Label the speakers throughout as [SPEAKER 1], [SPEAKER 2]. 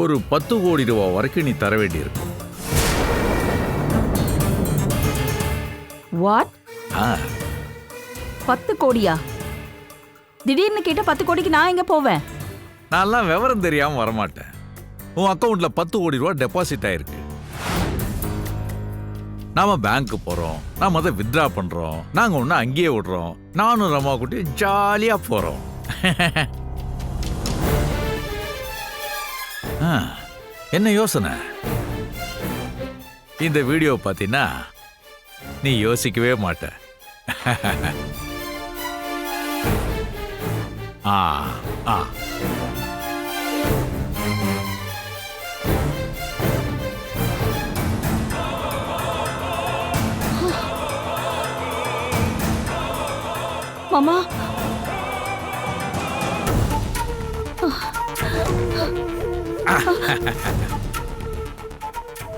[SPEAKER 1] ஒரு 10 கோடி ரூபாய் வரைக்கும் நீ தர வேண்டியிருக்கும்.
[SPEAKER 2] வாட்? 10 கோடியா? திடீர்னு கேட்ட 10 கோடிக்கு நான் எங்க போவேன்?
[SPEAKER 1] நான்லாம் விவரம் தெரியாம வரமாட்டேன். உன் அக்கௌண்ட்ல 10 கோடி ரூபாய் டெபாசிட் ஆயிருக்கு. நாம பேங்க் போறோம், நாம அதை வித்ரா பண்றோம், நாங்க ஒண்ணு அங்கேயே விடுறோம், நானும் ரமா குட்டி ஜாலியா போறோம். என்ன யோசனை? இந்த வீடியோ பார்த்தீங்கன்னா நீ யோசிக்கவே மாட்ட. ஆ ஆ
[SPEAKER 2] மாமா,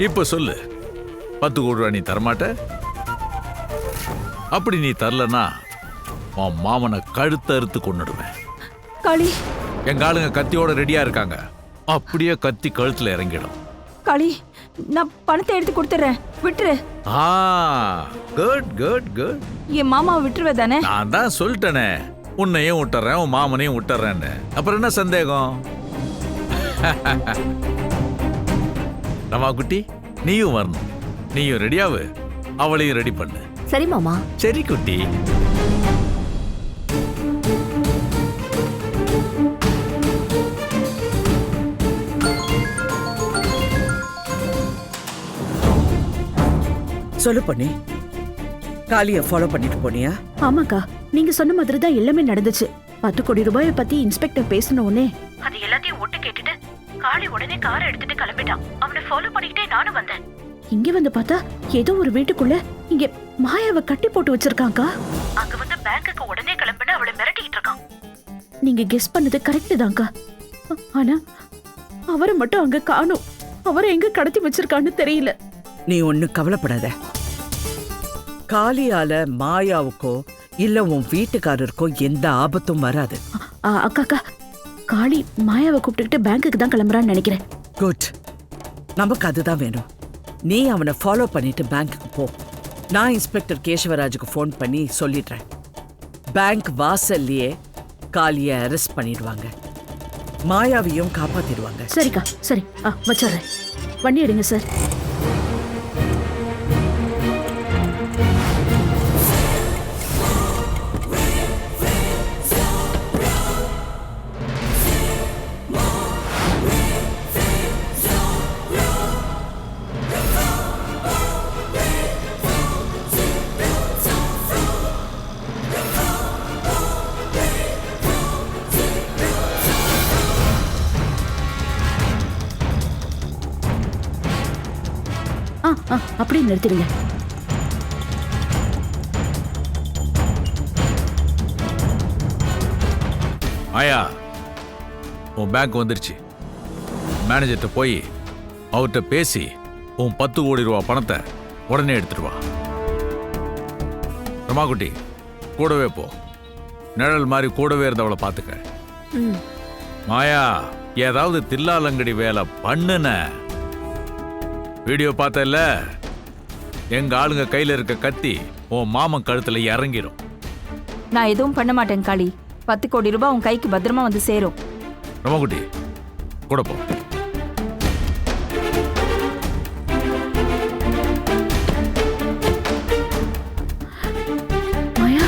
[SPEAKER 1] இப்ப சொல்லு, 10 கோடி ரூபா நீ தரமாட்ட? அப்படி நீ தரலன்னா உன் மாமனை கழுத்து அறுத்து கொன்னுடுவேன்.
[SPEAKER 2] காளி,
[SPEAKER 1] எங்க ஆளுங்க கத்தியோட ரெடியா இருக்காங்க. அப்படியே கத்தி கழுத்துல இறங்கிடும்.
[SPEAKER 2] காளி, நான் பணத்தை எடுத்து கொடுத்துறேன், விட்டுரு.
[SPEAKER 1] Good good good.
[SPEAKER 2] என் மாமாவை விட்டுருவே தானே?
[SPEAKER 1] நான் தான் சொல்லிட்டேனே, உன்னையும் விட்டுறேன், உன் மாமனையும் விட்டுறேன்னு. அப்புறம் என்ன சந்தேகம்? ரமா குட்டி, நீயும் வரணும். நீயும் ரெடியாவு, அவளையும் ரெடி பண்ணு.
[SPEAKER 3] சரி மாமா.
[SPEAKER 1] சரி குட்டி.
[SPEAKER 4] சொல்லு பண்ணி, காளிய ஃபாலோ பண்ணிட்டு போனியா?
[SPEAKER 3] ஆமாக்கா, நீங்க சொன்ன மாதிரி தான் எல்லாமே நடந்துச்சு. 10 கோடி ரூபாயை பத்தி இன்ஸ்பெக்டர் பேசின உடனே அது எல்லாத்தையும் ஒட்டு கேட்டுட்டு காளி உடனே காரை எடுத்துட்டு கிளம்பிட்டான். அவனை ஃபாலோ பண்ணிக்கிட்டே நானும் வந்தேன். இங்க வந்து பார்த்தா ஏதோ ஒரு வீட்டுக்குள்ள இங்க மாயாவை கட்டி போட்டு வச்சிருக்காங்கா. அங்க வந்து பேங்க்குக்கு உடனே கிளம்பின அவளை மிரட்டிட்டு இருக்கான். நீங்க கெஸ் பண்ணது கரெக்ட் தான்க்கா. ஆனா அவரை மட்டும் அங்க காணோம். அவரை எங்க கடத்தி வச்சிருக்கான்னு தெரியல.
[SPEAKER 4] நீ ஒண்ணு கவலைப்படாத. காளியால மாயாவுக்கோ இல்ல உன் வீட்டுக்காரருக்கோ எந்த ஆபத்தும் வராது.
[SPEAKER 3] அக்கா, காளி மாயாவை கூப்பிட்டுக்கிட்டு பேங்க்குக்கு தான் கிளம்புறான்னு நினைக்கிறேன்.
[SPEAKER 4] குட், நமக்கு அதுதான் வேணும். நீ அவனை ஃபாலோ பண்ணிட்டு பேங்க்குக்கு போ. நான் இன்ஸ்பெக்டர் கேசவராஜுக்கு ஃபோன் பண்ணி சொல்லிடுறேன். பேங்க் வாசல்லையே காளியை அரெஸ்ட் பண்ணிடுவாங்க, மாயாவையும் காப்பாத்திடுவாங்க.
[SPEAKER 3] சரிக்கா, சரி, வச்சிடுறேன். வண்டி எடுங்க சார். அப்படியே நிறுத்திடுங்க.
[SPEAKER 1] ஆயா, உன் பேங்க் வந்துருச்சு. மேனேஜர்கிட்ட போய் அவர்கிட்ட பேசி உன் 10 கோடி ரூபா பணத்தை உடனே எடுத்துட்டு வா. ரமாகுட்டி, கூடவே போ. நிழல் மாதிரி கூடவே இருந்தவளை பார்த்துக்க. மாயா, ஏதாவது தில்லாலங்கடி வேலை பண்ணுன. வீடியோ பார்த்தல, எங்க ஆளுங்க கையில இருக்க கத்தி உன் மாமன் கழுத்துல இறங்கிடும்.
[SPEAKER 2] நான் எதுவும் பண்ண மாட்டேன் காளி. 10 கோடி ரூபாய் உன் கைக்கு பத்திரமா வந்து சேரும்.
[SPEAKER 1] ரமாகுட்டி, கூட போ.
[SPEAKER 3] மாயா,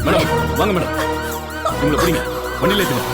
[SPEAKER 5] மேடம், வாங்க மேடம். உங்களை பிடிங்க, வண்டியில ஏத்துங்க.